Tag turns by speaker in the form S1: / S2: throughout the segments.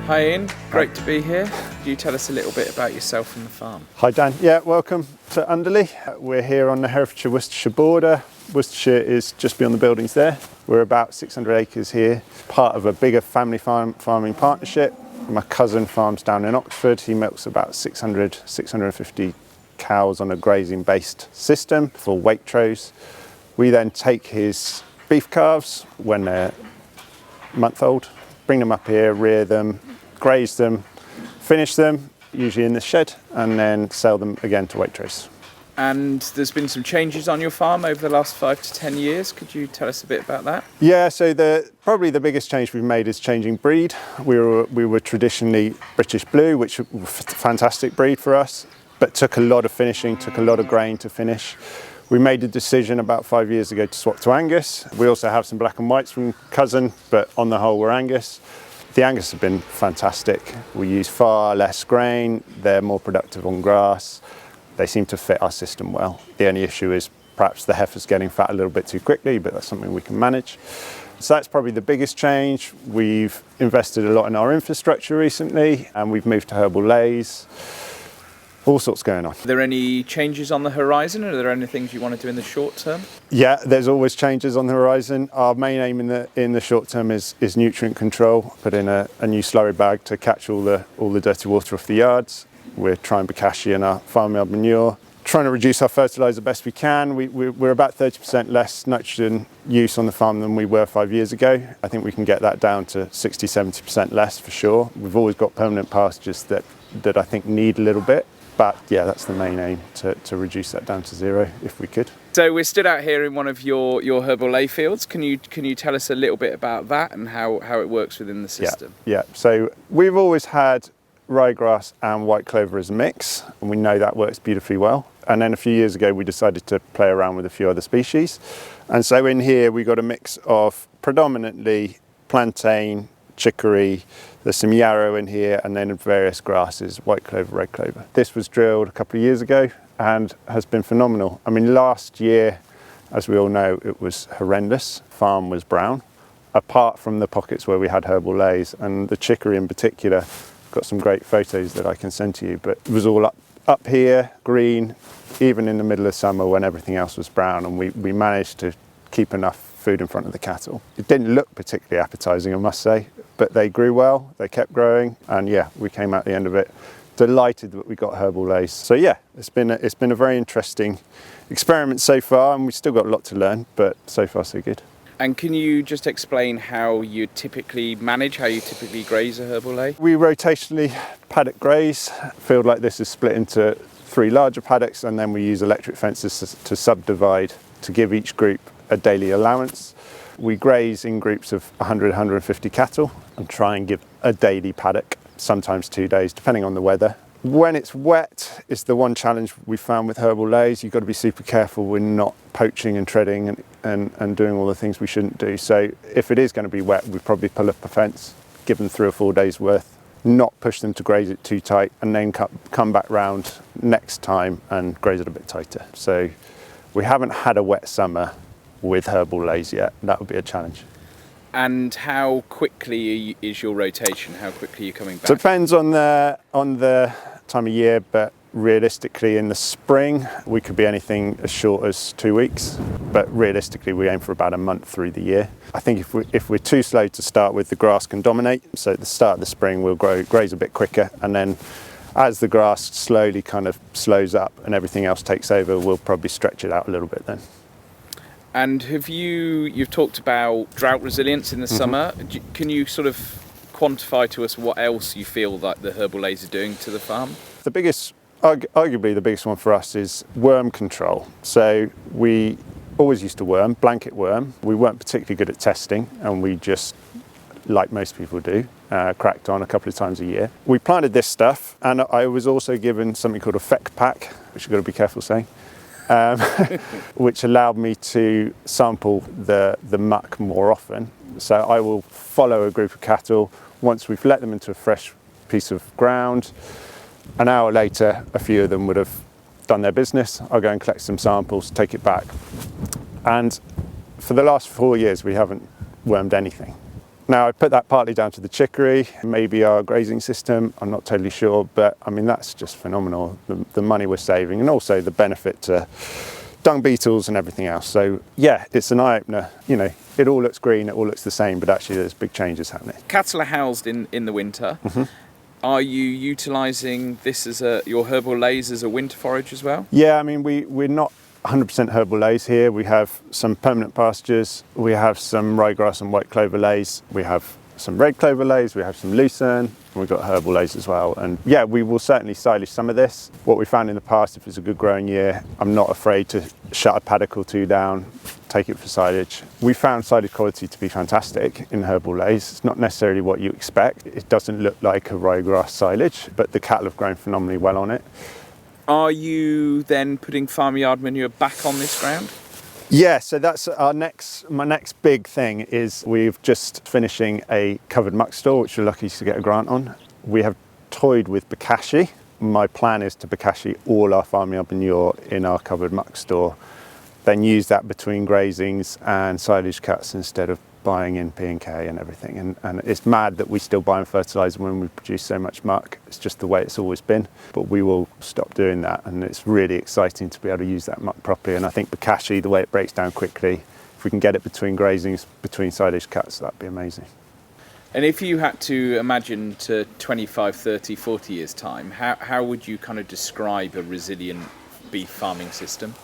S1: Hi Ian, great to be here. Could you tell us a little bit about yourself and the farm?
S2: Hi Dan, welcome to Underley. We're here on the Herefordshire-Worcestershire border. Worcestershire is just beyond the buildings there. We're about 600 acres here, part of a bigger family farming partnership. My cousin farms down in Oxford. He milks about 650 cows on a grazing based system for Waitrose. We then take his beef calves when they're a month old, bring them up here, rear them, graze them, finish them, usually in the shed, and then sell them again to Waitrose.
S1: And there's been some changes on your farm over the last 5 to 10 years. Could you tell us a bit about that?
S2: Yeah, so probably the biggest change we've made is changing breed. We were traditionally British Blue, which was a fantastic breed for us, but took a lot of finishing, took a lot of grain to finish. We made a decision about 5 years ago to swap to Angus. We also have some black and whites from cousin, but on the whole we're Angus. The Angus have been fantastic. We use far less grain, they're more productive on grass. They seem to fit our system well. The only issue is perhaps the heifer's getting fat a little bit too quickly, but that's something we can manage. So that's probably the biggest change. We've invested a lot in our infrastructure recently, and we've moved to herbal lays. All sorts going on.
S1: Are there any changes on the horizon? Are there any things you want to do in the short term?
S2: Yeah, there's always changes on the horizon. Our main aim in the short term is nutrient control. Put in a new slurry bag to catch all the dirty water off the yards. We're trying bokashi in our farmyard manure. Trying to reduce our fertiliser best we can. We're about 30% less nitrogen use on the farm than we were 5 years ago. I think we can get that down to 60-70% less for sure. We've always got permanent pastures that I think need a little bit. But yeah, that's the main aim, to reduce that down to zero if we could.
S1: So we're stood out here in one of your herbal lay fields. Can you tell us a little bit about that and how it works within the system?
S2: Yeah. So we've always had ryegrass and white clover as a mix, and we know that works beautifully well. And then a few years ago we decided to play around with a few other species. And so in here we got a mix of predominantly plantain, chicory, there's some yarrow in here, and then various grasses, white clover, red clover. This was drilled a couple of years ago and has been phenomenal. I mean, last year, as we all know, it was horrendous. Farm was brown, apart from the pockets where we had herbal lays, and the chicory in particular. Got some great photos that I can send to you, but it was all up here, green, even in the middle of summer when everything else was brown, and we managed to keep enough food in front of the cattle. It didn't look particularly appetizing, I must say, but they grew well, they kept growing, and yeah, we came out the end of it delighted that we got herbal lays. So yeah, it's been a very interesting experiment so far, and we've still got a lot to learn, but so far so good.
S1: And can you just explain how you typically graze a herbal lay?
S2: We rotationally paddock graze. A field like this is split into 3 larger paddocks, and then we use electric fences to subdivide to give each group a daily allowance. We graze in groups of 100-150 cattle and try and give a daily paddock, sometimes 2 days, depending on the weather. When it's wet, it's the one challenge we found with herbal lays. You've got to be super careful with not poaching and treading and doing all the things we shouldn't do. So if it is going to be wet, we probably pull up a fence, give them 3 or 4 days worth, not push them to graze it too tight, and then come back round next time and graze it a bit tighter. So we haven't had a wet summer with herbal lays yet. That would be a challenge.
S1: And how quickly is your rotation? How quickly are you coming back?
S2: Depends on the time of year, but realistically in the spring we could be anything as short as 2 weeks, but realistically we aim for about a month through the year. I think if we're too slow to start with, the grass can dominate. So at the start of the spring we'll graze a bit quicker, and then as the grass slowly kind of slows up and everything else takes over, we'll probably stretch it out a little bit then.
S1: And you've talked about drought resilience in the summer. Can you sort of quantify to us what else you feel that the herbal lays are doing to the farm?
S2: The biggest, arguably the biggest one for us, is worm control. So we always used to blanket worm. We weren't particularly good at testing, and we just, like most people do, cracked on a couple of times a year. We planted this stuff, and I was also given something called a feck pack, which you've got to be careful saying. Which allowed me to sample the muck more often. So I will follow a group of cattle once we've let them into a fresh piece of ground. An hour later, a few of them would have done their business. I'll go and collect some samples, take it back. And for the last 4 years, we haven't wormed anything. Now, I put that partly down to the chicory, maybe our grazing system, I'm not totally sure, but I mean, that's just phenomenal, the money we're saving, and also the benefit to dung beetles and everything else. So yeah, it's an eye-opener. You know, it all looks green, it all looks the same, but actually there's big changes happening.
S1: Cattle are housed in the winter. Are you utilising this as your herbal lays as a winter forage as well?
S2: Yeah, I mean, we're not 100% herbal lays here. We have some permanent pastures, we have some ryegrass and white clover lays, we have some red clover lays, we have some lucerne, and we've got herbal lays as well. And yeah, we will certainly silage some of this. What we found in the past, if it's a good growing year, I'm not afraid to shut a paddock or two down, take it for silage. We found silage quality to be fantastic in herbal lays. It's not necessarily what you expect. It doesn't look like a ryegrass silage, but the cattle have grown phenomenally well on it.
S1: Are you then putting farmyard manure back on this ground?
S2: Yeah, so that's my next big thing is we've just finishing a covered muck store, which we're lucky to get a grant on. We have toyed with bokashi. My plan is to bokashi all our farmyard manure in our covered muck store, then use that between grazings and silage cuts instead of buying in P&K and everything. And it's mad that we still buy in fertiliser when we produce so much muck. It's just the way it's always been. But we will stop doing that, and it's really exciting to be able to use that muck properly. And I think bokashi, the way it breaks down quickly, if we can get it between grazings, between silage cuts, that'd be amazing.
S1: And if you had to imagine to 25, 30, 40 years' time, how would you kind of describe a resilient beef farming system?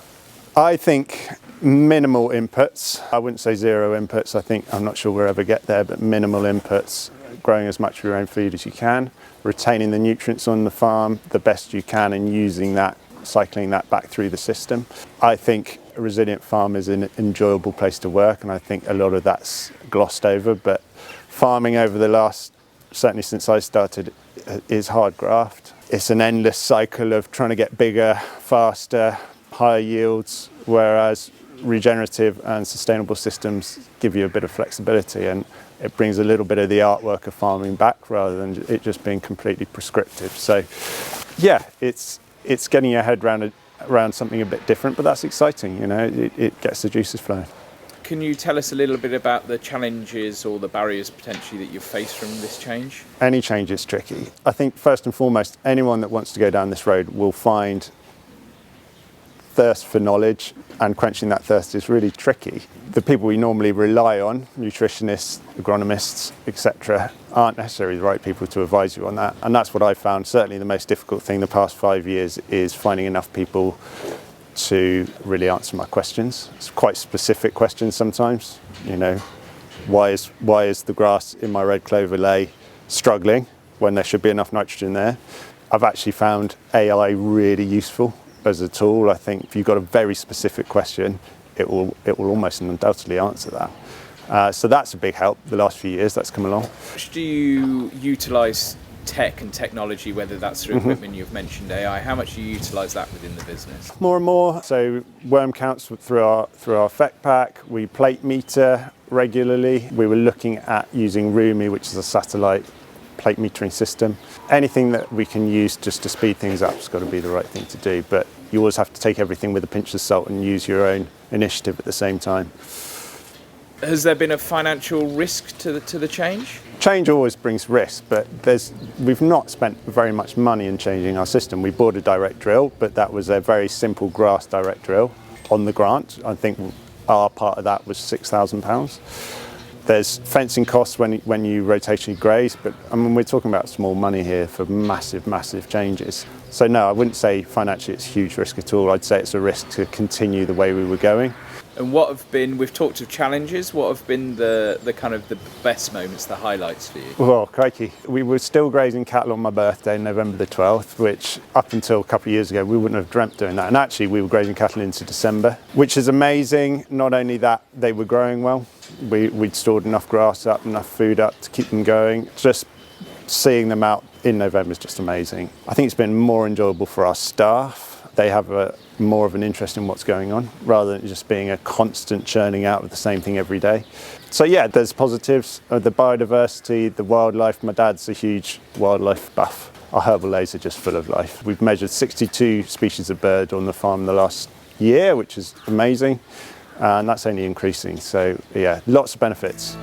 S2: I think minimal inputs. I wouldn't say zero inputs. I'm not sure we'll ever get there, but minimal inputs, growing as much of your own food as you can, retaining the nutrients on the farm the best you can, and using that, cycling that back through the system. I think a resilient farm is an enjoyable place to work, and I think a lot of that's glossed over, but farming over the last, certainly since I started, is hard graft. It's an endless cycle of trying to get bigger, faster, higher yields, whereas regenerative and sustainable systems give you a bit of flexibility, and it brings a little bit of the artwork of farming back rather than it just being completely prescriptive. So yeah, it's getting your head around something a bit different, but that's exciting, you know, it gets the juices flowing.
S1: Can you tell us a little bit about the challenges or the barriers potentially that you've faced from this change?
S2: Any change is tricky. I think first and foremost, anyone that wants to go down this road will find thirst for knowledge, and quenching that thirst is really tricky. The people we normally rely on, nutritionists, agronomists, etc., aren't necessarily the right people to advise you on that. And that's what I found certainly the most difficult thing the past 5 years, is finding enough people to really answer my questions. It's quite specific questions sometimes. You know, why is the grass in my red clover lay struggling when there should be enough nitrogen there? I've actually found AI really useful as a tool. I think if you've got a very specific question, it will almost undoubtedly answer that. So that's a big help the last few years that's come along.
S1: Do you utilise tech and technology, whether that's through equipment, you've mentioned AI, how much do you utilise that within the business?
S2: More and more. So worm counts through our effect pack, we plate meter regularly. We were looking at using Rumi, which is a satellite plate metering system. Anything that we can use just to speed things up has got to be the right thing to do, but you always have to take everything with a pinch of salt and use your own initiative at the same time.
S1: Has there been a financial risk to the change?
S2: Change always brings risk, but we've not spent very much money in changing our system. We bought a direct drill, but that was a very simple grass direct drill on the grant. I think our part of that was £6,000. There's fencing costs when you rotationally graze, but I mean, we're talking about small money here for massive, massive changes. So no, I wouldn't say financially it's a huge risk at all. I'd say it's a risk to continue the way we were going.
S1: And we've talked of challenges, what have been the kind of the best moments, the highlights for you?
S2: Well, crikey. We were still grazing cattle on my birthday, November the 12th, which up until a couple of years ago, we wouldn't have dreamt doing that. And actually, we were grazing cattle into December, which is amazing. Not only that, they were growing well. We'd stored enough grass up, enough food up to keep them going. Just seeing them out in November is just amazing. I think it's been more enjoyable for our staff. They have more of an interest in what's going on, rather than just being a constant churning out of the same thing every day. So yeah, there's positives, the biodiversity, the wildlife. My dad's a huge wildlife buff. Our herbal lays are just full of life. We've measured 62 species of bird on the farm the last year, which is amazing, and that's only increasing. So yeah, lots of benefits.